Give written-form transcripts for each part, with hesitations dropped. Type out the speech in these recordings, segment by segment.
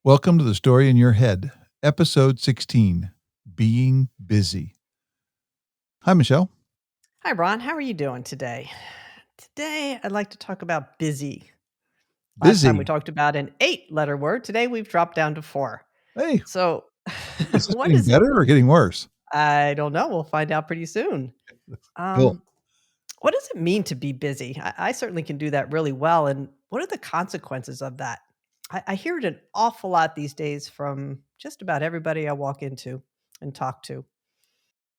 Welcome to the Story in Your Head, episode 16, Being Busy. Hi, Michelle. Hi, Ron. How are you doing today? Today, I'd like to talk about busy. Last time we Busy. talked about an 8-letter word. Today, we've dropped down to 4. Hey, So, is this what getting is it? better or getting worse? I don't know. We'll find out pretty soon. Cool. Um, what does it mean to be busy? I certainly can do that really well. And what are the consequences of that? I hear it an awful lot these days from just about everybody I walk into and talk to.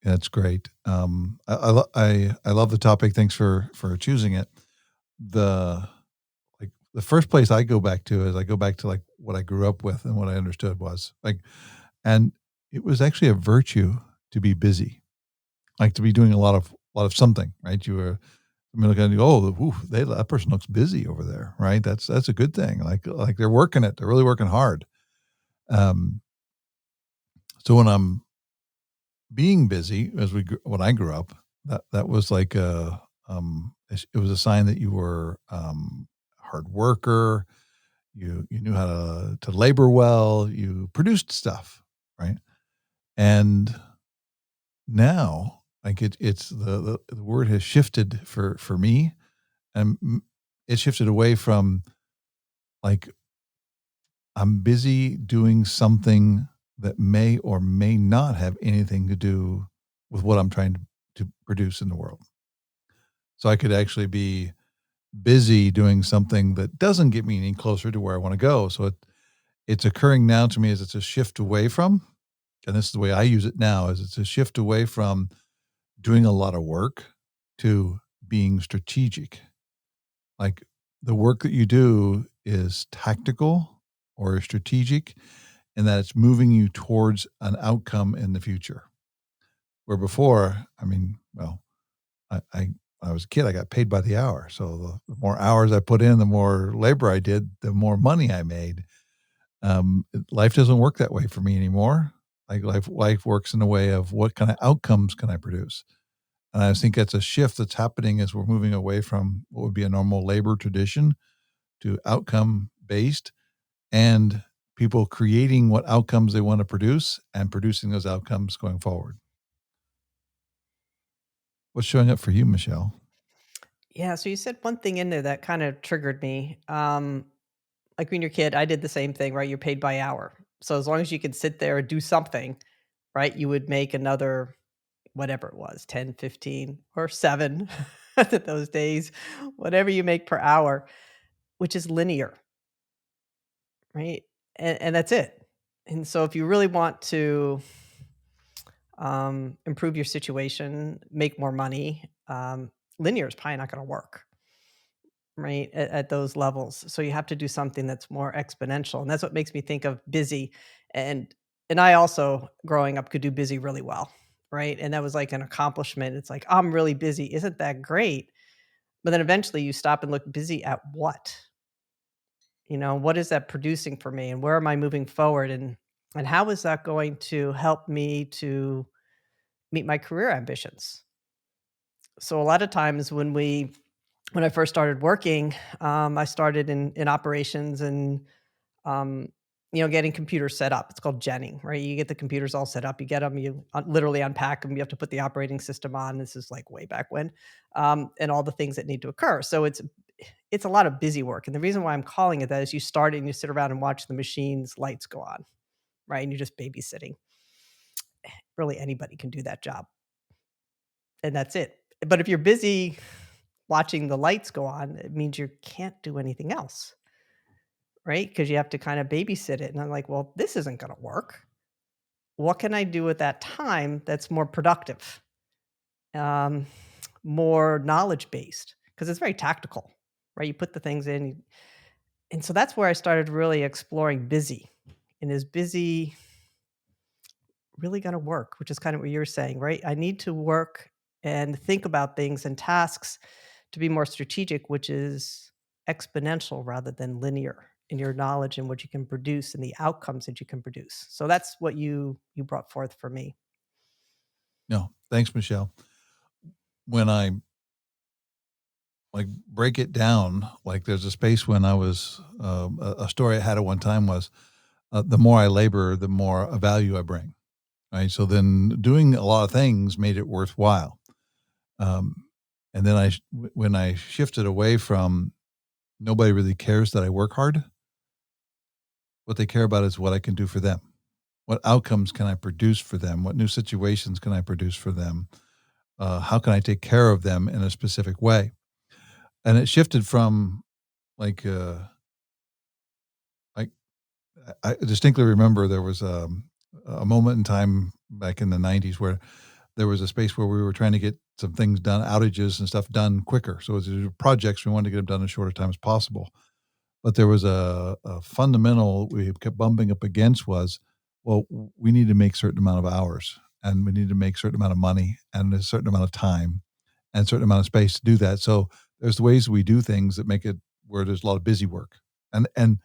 That's great. I love the topic. Thanks for choosing it. The the first place I go back to is I go back to like what I grew up with and what I understood was like, and it was actually a virtue to be busy, like to be doing a lot of something, right? You were I mean, look at you. Oh, that person looks busy over there, right? That's a good thing. Like they're working it. They're really working hard. Um, so when I'm being busy, when I grew up, that was like it was a sign that you were a hard worker. You knew how to labor well. You produced stuff, right? And now, like it's the word has shifted for me, and it shifted away from like I'm busy doing something that may or may not have anything to do with what I'm trying to produce in the world. So I could actually be busy doing something that doesn't get me any closer to where I want to go. So it's occurring now to me as it's a shift away from, and this is the way I use it now, is it's a shift away from doing a lot of work to being strategic. Like the work that you do is tactical or strategic and that it's moving you towards an outcome in the future. Where before, I mean, well, I when I was a kid, I got paid by the hour. So the more hours I put in, the more labor I did, the more money I made. Life doesn't work that way for me anymore. Like life works in a way of what kind of outcomes can I produce? And I think that's a shift that's happening as we're moving away from what would be a normal labor tradition to outcome based and people creating what outcomes they want to produce and producing those outcomes going forward. What's showing up for you, Michelle? Yeah. So, you said one thing in there that kind of triggered me. Like when you're a kid, I did the same thing, right? You're paid by hour. So as long as you could sit there and do something, right, you would make another whatever it was, 10, 15, or 7 those days, whatever you make per hour, which is linear, right? And that's it. And so if you really want to improve your situation, make more money, linear is probably not going to work. Right, at those levels. So you have to do something that's more exponential, and that's what makes me think of busy, and I also, growing up, could do busy really well, right? And that was like an accomplishment. It's like, "I'm really busy." Isn't that great? But then eventually you stop and look, busy at what? What is that producing for me, and where am I moving forward, and how is that going to help me to meet my career ambitions? So a lot of times when I first started working, I started in operations and um, getting computers set up. It's called genning, right? You get the computers all set up, you get them, you literally unpack them, you have to put the operating system on. This is like way back when, and all the things that need to occur. So it's a lot of busy work, and the reason why I'm calling it that is you start and you sit around and watch the machine's lights go on, right? And you're just babysitting. Really, anybody can do that job, and that's it. But if you're busy watching the lights go on, it means you can't do anything else, right? Because you have to kind of babysit it. And I'm like, well, this isn't going to work. What can I do with that time that's more productive, um, more knowledge based? Because it's very tactical, right? You put the things in. And so that's where I started really exploring busy. And is busy really going to work? Which is kind of what you're saying, right? I need to work and think about things and tasks to be more strategic, which is exponential rather than linear in your knowledge and what you can produce and the outcomes that you can produce. So that's what you brought forth for me. No, thanks, Michelle. When I like break it down, like there's a space when I was a story I had at one time was the more I labor, the more value I bring, right? So then doing a lot of things made it worthwhile. Um, and then when I shifted away from nobody really cares that I work hard, what they care about is what I can do for them. What outcomes can I produce for them? What new situations can I produce for them? How can I take care of them in a specific way? And it shifted from like, like I distinctly remember there was a moment in time back in the '90s where there was a space where we were trying to get some things done, outages and stuff done quicker. So as projects, we wanted to get them done in as short a time as possible. But there was a fundamental we kept bumping up against was, well, we need to make certain amount of hours and we need to make certain amount of money and a certain amount of time and a certain amount of space to do that. So there's the ways we do things that make it where there's a lot of busy work. And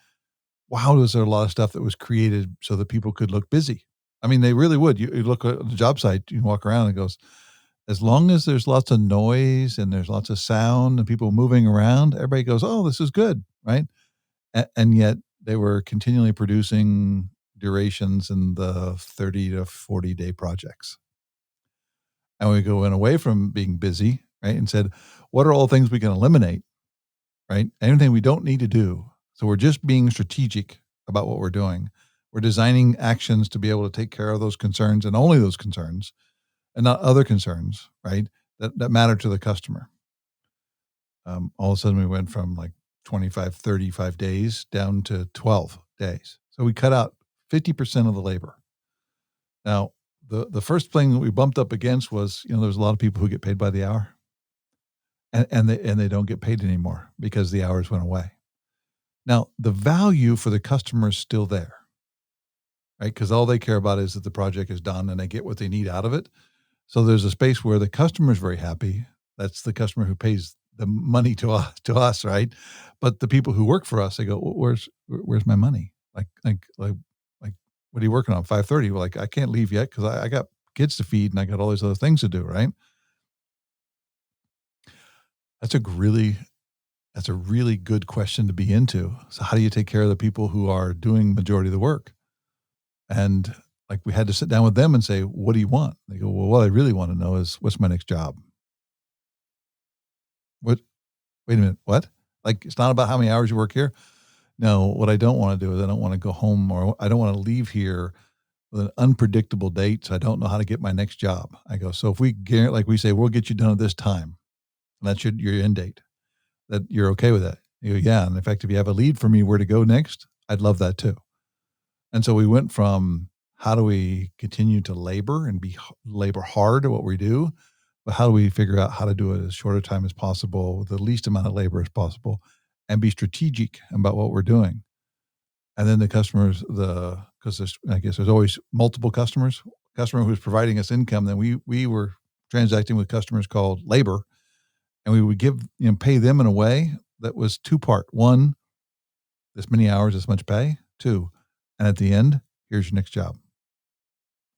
wow, was there a lot of stuff that was created so that people could look busy. I mean, they really would. You look at the job site, you walk around and it goes, as long as there's lots of noise and there's lots of sound and people moving around, everybody goes, oh, this is good, right? And yet they were continually producing durations in the 30 to 40-day projects. And we went away from being busy, right? And said, what are all the things we can eliminate, right? Anything we don't need to do. So we're just being strategic about what we're doing. We're designing actions to be able to take care of those concerns and only those concerns and not other concerns, right? That matter to the customer. All of a sudden we went from like 25, 35 days down to 12 days. So we cut out 50% of the labor. Now, the first thing that we bumped up against was, there's a lot of people who get paid by the hour and they don't get paid anymore because the hours went away. Now, the value for the customer is still there, right? Because all they care about is that the project is done and they get what they need out of it. So there's a space where the customer is very happy. That's the customer who pays the money to us, right? But the people who work for us, they go, "Where's my money? Like, what are you working on? 5:30?" Well, like, I can't leave yet because I got kids to feed and I got all these other things to do, right? That's a really that's a really good question to be into. So how do you take care of the people who are doing majority of the work? And like we had to sit down with them and say, "What do you want?" They go, "Well, what I really want to know is what's my next job." What Wait a minute, what? Like, it's not about how many hours you work here? No, what I don't wanna do is I don't wanna go home or I don't wanna leave here with an unpredictable date, so I don't know how to get my next job. I go, "So if we like we say, we'll get you done at this time, and that's your end date, that you're okay with that?" You go, "Yeah, and in fact, if you have a lead for me where to go next, I'd love that too." And so we went from how do we continue to labor and labor hard at what we do, but how do we figure out how to do it as short a time as possible with the least amount of labor as possible and be strategic about what we're doing. And then the customers, because I guess there's always multiple customers, customer who's providing us income. Then we were transacting with customers called labor, and we would pay them in a way that was two part. One, this many hours, this much pay. Two, and at the end, here's your next job.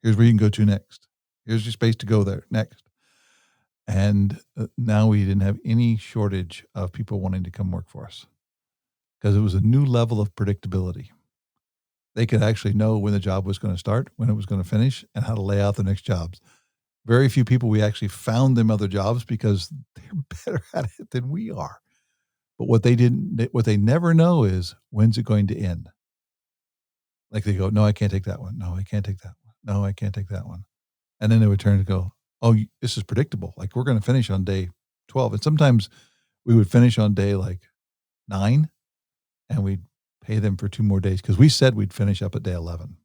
Here's where you can go to next. Here's your space to go there next. And now we didn't have any shortage of people wanting to come work for us because it was a new level of predictability. They could actually know when the job was going to start, when it was going to finish, and how to lay out the next jobs. Very few people we actually found them other jobs because they're better at it than we are. But what they never know is when's it going to end. Like they go, no, I can't take that one. No, I can't take that one. No, I can't take that one. And then they would turn to go, oh, this is predictable. Like we're going to finish on day 12. And sometimes we would finish on day like 9 and we'd pay them for 2 more days because we said we'd finish up at day 11.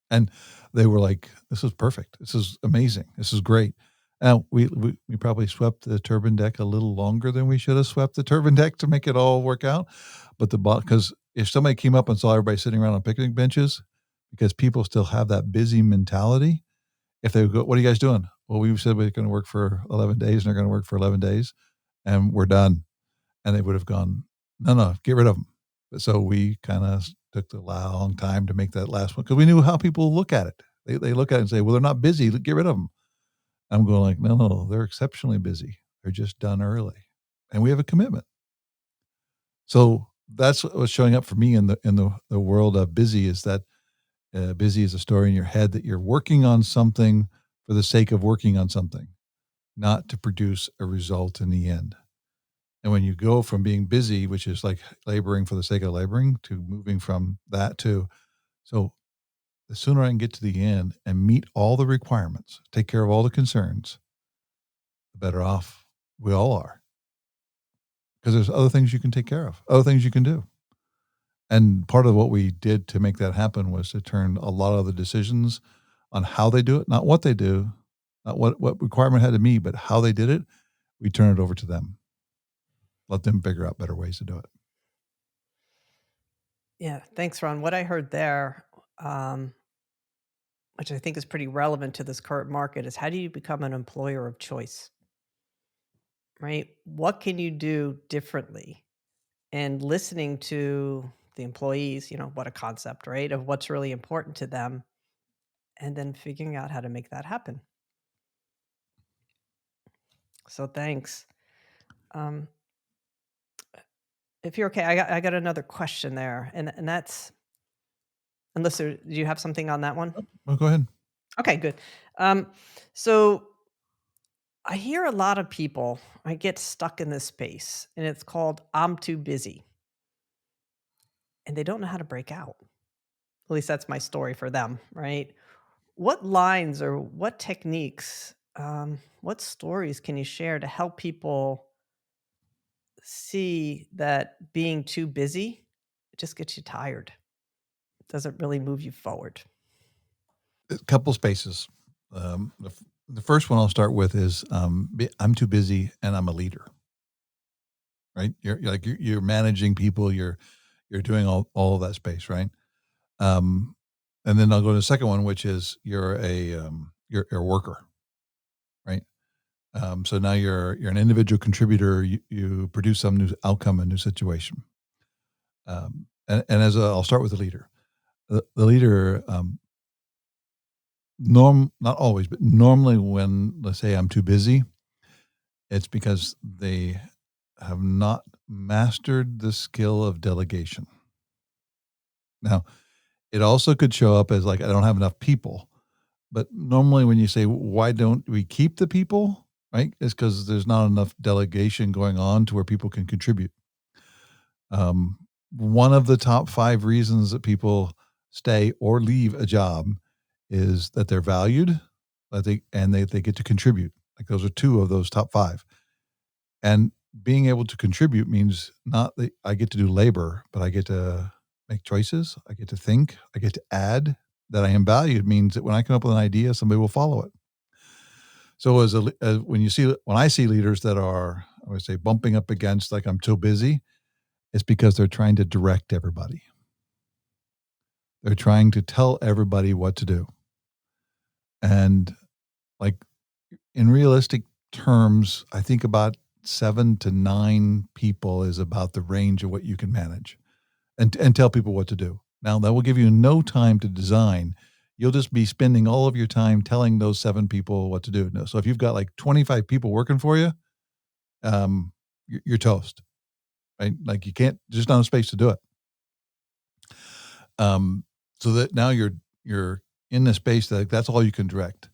And they were like, "This is perfect. This is amazing. This is great." Now we probably swept the turbine deck a little longer than we should have swept the turbine deck to make it all work out, but because if somebody came up and saw everybody sitting around on picnic benches, because people still have that busy mentality, if they go, "What are you guys doing?" "Well, we said we're gonna work for 11 days, and they're gonna work for 11 days, and we're done." And they would have gone, "No, no, get rid of them." But so we kinda took the long time to make that last one because we knew how people look at it. They look at it and say, "Well, they're not busy, get rid of them." I'm going like, "No, no, they're exceptionally busy. They're just done early, and we have a commitment." So that's what was showing up for me in the world of busy is that busy is a story in your head that you're working on something for the sake of working on something, not to produce a result in the end. And when you go from being busy, which is like laboring for the sake of laboring, to moving from that to, so the sooner I can get to the end and meet all the requirements, take care of all the concerns, the better off we all are. Because there's other things you can take care of, other things you can do. And part of what we did to make that happen was to turn a lot of the decisions on how they do it, not what they do, not what requirement had to meet, but how they did it. We turn it over to them. Let them figure out better ways to do it. Yeah, thanks, Ron. What I heard there, um, which I think is pretty relevant to this current market, is how do you become an employer of choice, right? What can you do differently? And listening to the employees, what a concept, right? Of what's really important to them, and then figuring out how to make that happen. So thanks. Um, if you're okay, I got another question there, and that's unless do you have something on that one? Well, go ahead. Okay, good. Um, so I hear a lot of people, I get stuck in this space, and it's called I'm too busy, and they don't know how to break out. At least that's my story for them, right? What lines or what techniques, what stories can you share to help people see that being too busy just gets you tired? Doesn't really move you forward. A couple spaces. The first one I'll start with is I'm too busy and I'm a leader, right? You're managing people. You're doing all of that space, right? Um, and then I'll go to the second one, which is you're a worker, right? So now you're an individual contributor. You produce some new outcome, a new situation. And I'll start with the leader. The leader, not always, but normally when let's say I'm too busy, it's because they have not mastered the skill of delegation. Now, it also could show up as like I don't have enough people. But normally when you say, "Why don't we keep the people?" Right? It's because there's not enough delegation going on to where people can contribute. Um, One of the top 5 reasons that people stay or leave a job is that they're valued, that they get to contribute. Like, those are 2 of those top 5. And being able to contribute means not that I get to do labor, but I get to make choices, I get to think, I get to add. That I am valued means that when I come up with an idea, somebody will follow it. So when I see leaders that are, I would say, bumping up against like I'm too busy, it's because they're trying to direct everybody. They're trying to tell everybody what to do. And like in realistic terms, I think about 7 to 9 people is about the range of what you can manage and tell people what to do. Now that will give you no time to design. You'll just be spending all of your time telling those 7 people what to do. No, so if you've got like 25 people working for you, you're toast, right? Like you can't, there's not a space to do it. Um, so that now you're in the space that that's all you can direct.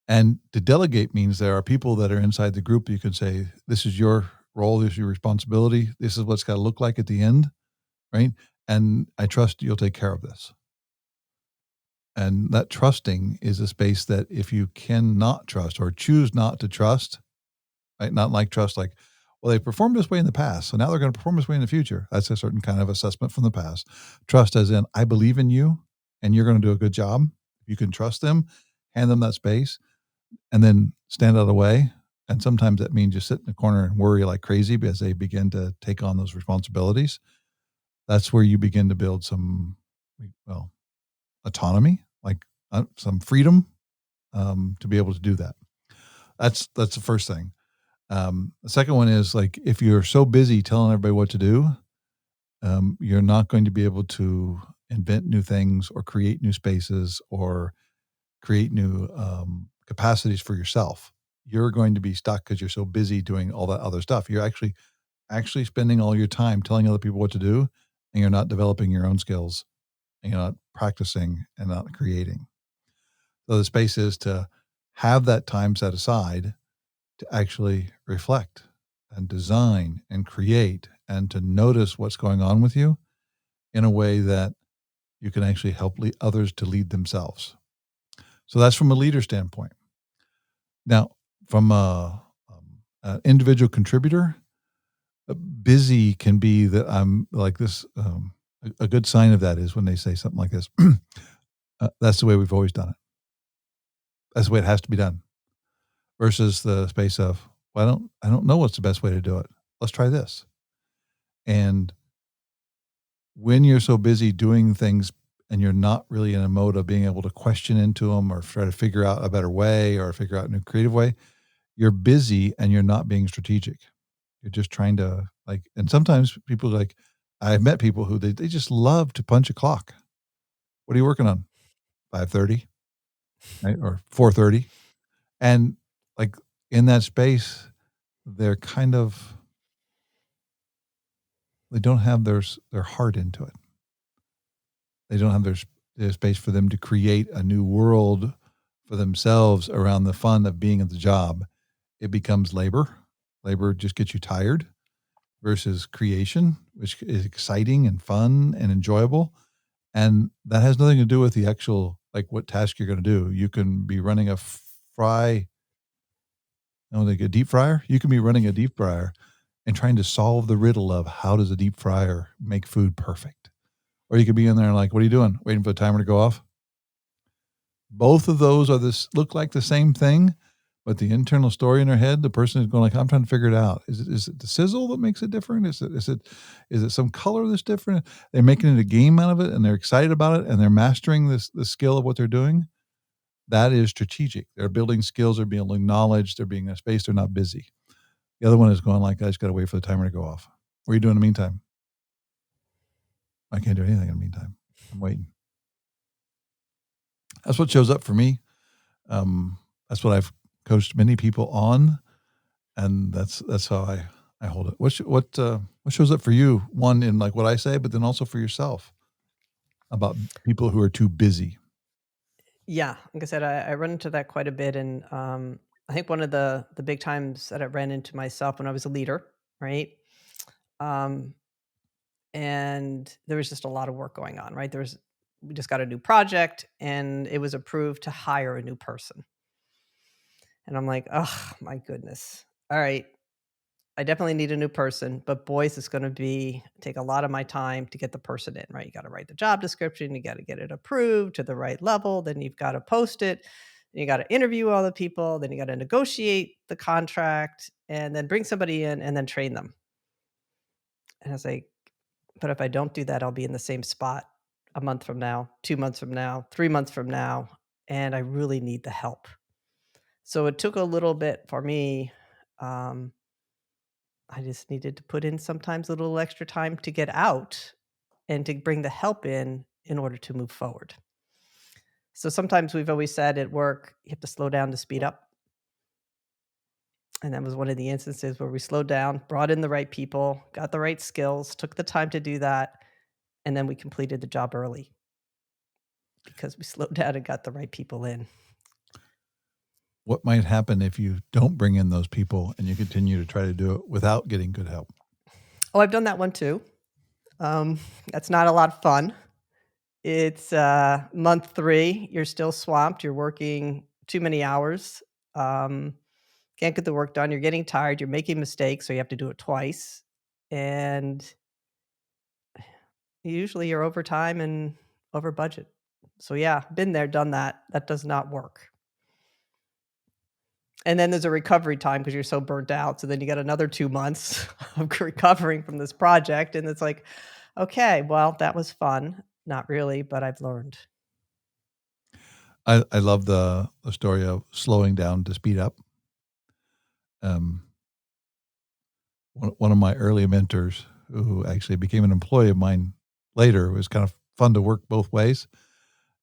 And to delegate means there are people that are inside the group. You can say, this is your role. This is your responsibility. This is what's got to look like at the end. Right. And I trust you'll take care of this. And that trusting is a space that if you cannot trust or choose not to trust, right? Not like trust, like, well, they performed this way in the past, so now they're going to perform this way in the future. That's a certain kind of assessment from the past. Trust, as in, I believe in you and you're going to do a good job. If you can trust them, hand them that space, and then stand out of the way. And sometimes that means you sit in the corner and worry like crazy because they begin to take on those responsibilities. That's where you begin to build some, well, autonomy, like some freedom to be able to do that. That's the first thing. The second one is like if you're so busy telling everybody what to do, you're not going to be able to invent new things or create new spaces or create new capacities for yourself. You're going to be stuck because you're so busy doing all that other stuff. You're actually actually spending all your time telling other people what to do, and you're not developing your own skills, and you're not practicing and not creating. So the space is to have that time set aside to actually reflect and design and create and to notice what's going on with you in a way that you can actually help others to lead themselves. So that's from a leader standpoint. Now, from an individual contributor, busy can be that I'm like this. A good sign of that is when they say something like this. That's the way we've always done it. That's the way it has to be done. Versus the space of, well, I don't know what's the best way to do it. Let's try this. And when you're so busy doing things and you're not really in a mode of being able to question into them or try to figure out a better way or figure out a new creative way, you're busy and you're not being strategic. You're just trying to like, and sometimes people like, I've met people who they just love to punch a clock. What are you working on? 5:30, right? Or 4:30. And like in that space, they're kind of, they don't have their heart into it. They don't have their space for them to create a new world for themselves around the fun of being at the job. It becomes labor. Labor just gets you tired versus creation, which is exciting and fun and enjoyable. And that has nothing to do with the actual, like what task you're going to do. You can be running a fry, like a deep fryer. You can be running a deep fryer and trying to solve the riddle of how does a deep fryer make food perfect. Or you could be in there and like, what are you doing? Waiting for the timer to go off. Both of those are this look like the same thing, but the internal story in their head, the person is going like, I'm trying to figure it out. Is it the sizzle that makes it different? Is it some color that's different? They're making it a game out of it and they're excited about it and they're mastering the skill of what they're doing. That is strategic. They're building skills, they're building knowledge, they're being in a space, they're not busy. The other one is going like, I just gotta wait for the timer to go off. What are you doing in the meantime? I can't do anything in the meantime. I'm waiting. That's what shows up for me. That's what I've coached many people on, and that's how I hold it. What shows up for you? One in like what I say, but then also for yourself about people who are too busy. Yeah, like I said, I run into that quite a bit, and, I think one of the big times that I ran into myself when I was a leader, right? Um, and there was just a lot of work going on, right? We just got a new project, and it was approved to hire a new person, and I'm like, "Oh my goodness. Alright, I definitely need a new person, but boys, it's gonna be take a lot of my time to get the person in, right? You gotta write the job description, you gotta get it approved to the right level, then you've gotta post it, you gotta interview all the people, then you gotta negotiate the contract, and then bring somebody in and then train them." And I was like, "But if I don't do that, I'll be in the same spot a month from now, 2 months from now, 3 months from now, and I really need the help." So it took a little bit for me, um, I just needed to put in sometimes a little extra time to get out and to bring the help in order to move forward. So sometimes we've always said at work, you have to slow down to speed up. And that was one of the instances where we slowed down, brought in the right people, got the right skills, took the time to do that, and then we completed the job early because we slowed down and got the right people in. What might happen if you don't bring in those people and you continue to try to do it without getting good help? Oh, I've done that one too. Um, that's not a lot of fun. It's, month 3, you're still swamped, you're working too many hours, um, can't get the work done, you're getting tired, you're making mistakes, so you have to do it twice, and usually you're over time and over budget. So, yeah, been there, done that, that does not work. And then there's a recovery time because 'cause you're so burnt out, so then you got another 2 months of recovering from this project, and it's like, "Okay, well, that was fun." Not really, but I've learned. I love the story of slowing down to speed up. Um, one of my early mentors who actually became an employee of mine later, it was kind of fun to work both ways,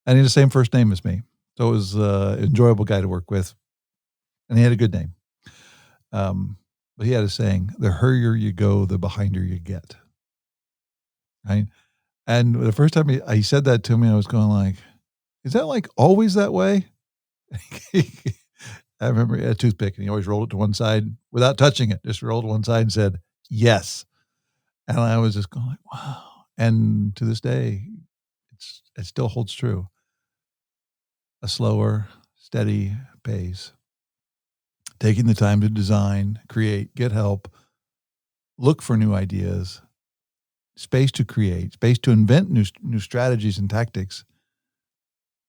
and he had the same first name as me. So it was, enjoyable guy to work with, and he had a good name. Um, But he had a saying, "The hurrier you go, the behinder you get." Right? And the first time he said that to me, I was going like, "Is that, like, always that way?" I remember he had a toothpick, and he always rolled it to one side without touching it, just rolled to one side and said, "Yes." And I was just going like, "Wow." And to this day, it still holds true. A slower, steady pace, taking the time to design, create, get help, look for new ideas, space to create, space to invent new strategies and tactics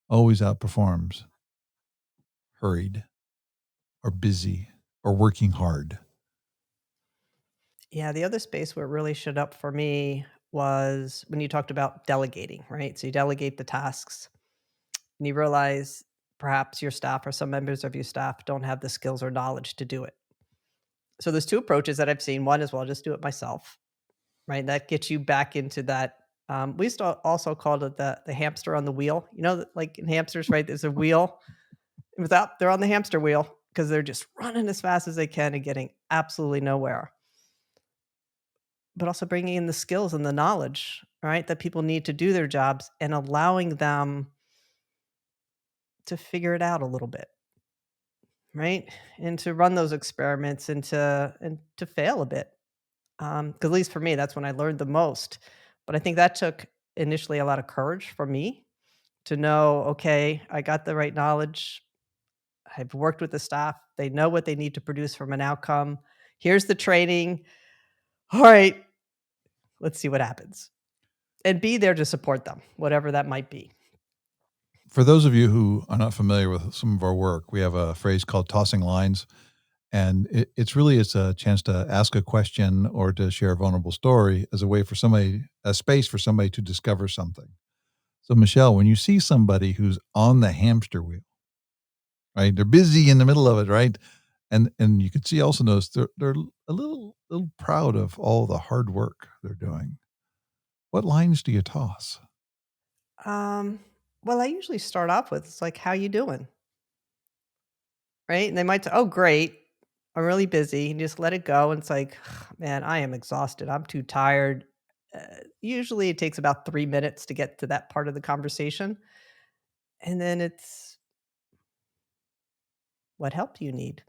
always outperforms hurried or busy or working hard. Yeah, the other space where it really showed up for me was when you talked about delegating, right? So you delegate the tasks and you realize perhaps your staff or some members of your staff don't have the skills or knowledge to do it. So there's two approaches that I've seen. One is, well, I'll just do it myself, right? That gets you back into that. We used to also call it the hamster on the wheel. You know, like in hamsters, right? There's a wheel. Without they're on the hamster wheel because they're just running as fast as they can and getting absolutely nowhere. But also bringing in the skills and the knowledge, right, that people need to do their jobs and allowing them to figure it out a little bit, right? And to run those experiments and to fail a bit. 'Cause at least for me, that's when I learned the most. But I think that took initially a lot of courage for me to know, okay, I got the right knowledge. I've worked with the staff. They know what they need to produce from an outcome. Here's the training. All right, let's see what happens. And be there to support them, whatever that might be. For those of you who are not familiar with some of our work, we have a phrase called tossing lines. And it's a chance to ask a question or to share a vulnerable story as a way for somebody, a space for somebody to discover something. So, Michelle, when you see somebody who's on the hamster wheel, right? They're busy in the middle of it, right? And you can see also notice they're a little proud of all the hard work they're doing. What lines do you toss? Um, well, I usually start off with, it's like, "How you doing?" Right? And they might say, "Oh, great. I'm really busy," and just let it go, and it's like, "Man, I am exhausted. I'm too tired." Usually it takes about 3 minutes to get to that part of the conversation, and then it's, "What help do you need?"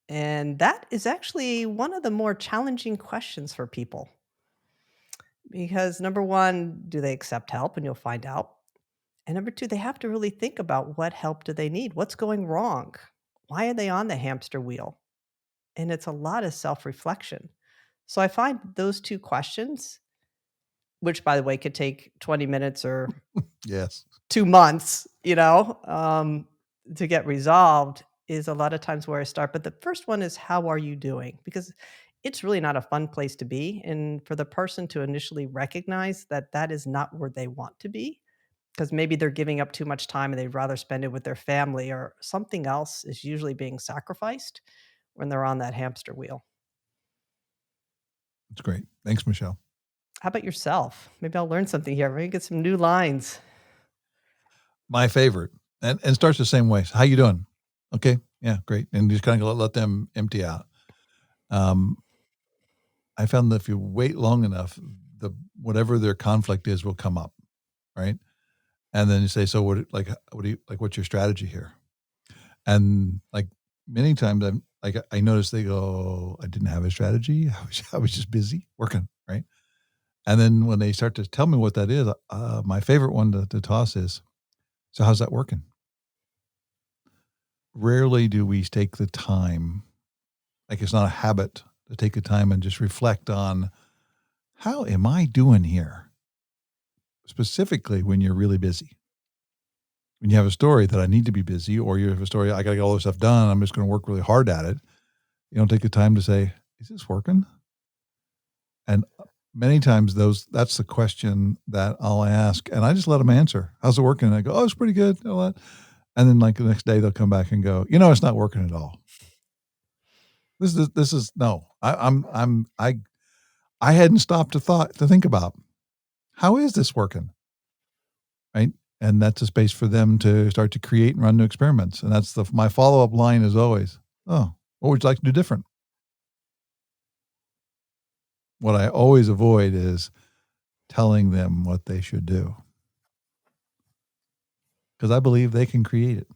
And that is actually one of the more challenging questions for people because number 1, do they accept help? And you'll find out. And number 2, they have to really think about what help do they need? What's going wrong? Why are they on the hamster wheel? And it's a lot of self-reflection. So I find those 2 questions, which by the way could take 20 minutes or Yes. 2 months, to get resolved is a lot of times where I start, but the first one is, "How are you doing?" Because it's really not a fun place to be, and for the person to initially recognize that that is not where they want to be, because maybe they're giving up too much time and they'd rather spend it with their family or something else is usually being sacrificed when they're on that hamster wheel. It's great. Thanks, Michelle. How about yourself? Maybe I'll learn something here. Maybe get some new lines. My favorite, and starts the same way. So, how you doing? Okay, yeah, great, and just kind of let them empty out. Um, I found that if you wait long enough, the whatever their conflict is will come up, right? And then you say, "So what do you like? What's your strategy here?" And like many times, I notice they go, "I didn't have a strategy. I was just busy working," right? And then when they start to tell me what that is, my favorite one to toss is, "So how's that working?" Rarely do we take the time, like it's not a habit to take the time and just reflect on how am I doing here, specifically when you're really busy. When you have a story that I need to be busy, or you have a story I got to get all this stuff done, I'm just going to work really hard at it. You don't take the time to say, "Is this working?" And many times that's the question that I'll ask, and I just let them answer. "How's it working?" And I go, "Oh, it's pretty good." You know what? And then like the next day they'll come back and go, "It's not working at all. This is no. I hadn't stopped to think about how is this working, right?" And that's a space for them to start to create and run new experiments. And that's my follow up line is always, "Oh." What would you like to do different? What I always avoid is telling them what they should do because I believe they can create it.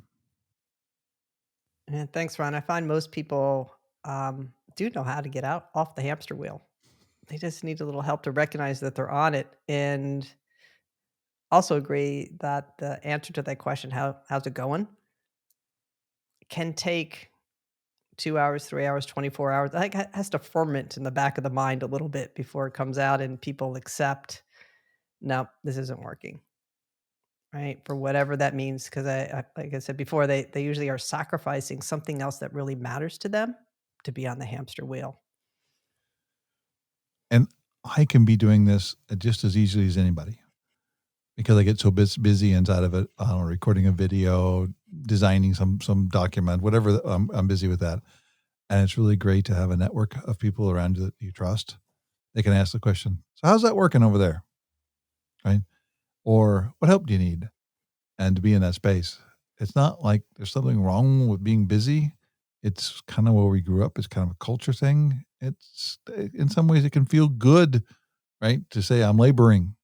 And thanks, Ron. I find most people do know how to get out off the hamster wheel. They just need a little help to recognize that they're on it, and also agree that the answer to that question, how's it going, can take 2 hours, 3 hours, 24 hours. Like, has to ferment in the back of the mind a little bit before it comes out and people accept, "No, this isn't working," right? For whatever that means, 'cause I like I said before, they usually are sacrificing something else that really matters to them to be on the hamster wheel. And I can be doing this just as easily as anybody because I get so busy inside of it, recording a video, designing some document, whatever. I'm busy with that, and it's really great to have a network of people around you that you trust. They can ask the question, "So how's that working over there?" Right? Or "What help do you need?" And to be in that space, it's not like there's something wrong with being busy. It's kind of where we grew up. It's kind of a culture thing. It's in some ways it can feel good, right, to say I'm laboring,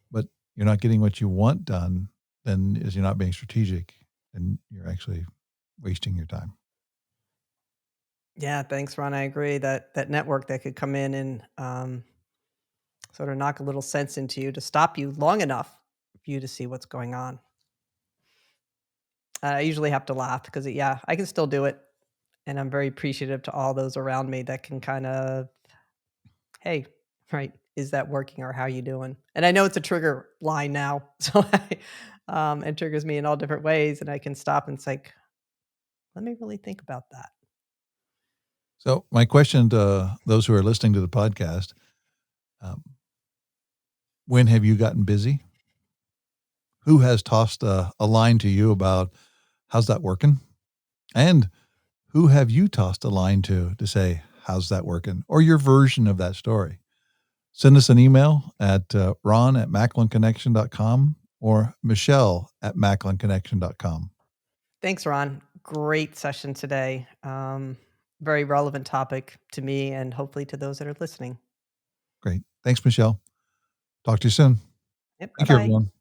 but you're not getting what you want done. Then is you're not being strategic, and you're actually wasting your time. Yeah, thanks, Ron. I agree that that network that could come in and, sort of knock a little sense into you to stop you long enough for you to see what's going on. I usually have to laugh because, yeah, I can still do it, and I'm very appreciative to all those around me that can kind of, "Hey, right, is that working or how you doing?" And I know it's a trigger line now, so it triggers me in all different ways, and I can stop and it's like, "Let me really think about that." So my question to those who are listening to the podcast: um, When have you gotten busy? Who has tossed a line to you about how's that working? And who have you tossed a line to say, how's that working? Or your version of that story. Send us an email at ron@macklinconnection.com or michelle@macklinconnection.com. Thanks, Ron. Great session today. Very relevant topic to me and hopefully to those that are listening. Great. Thanks, Michelle. Talk to you soon. Yep, Thank you, bye-bye. everyone.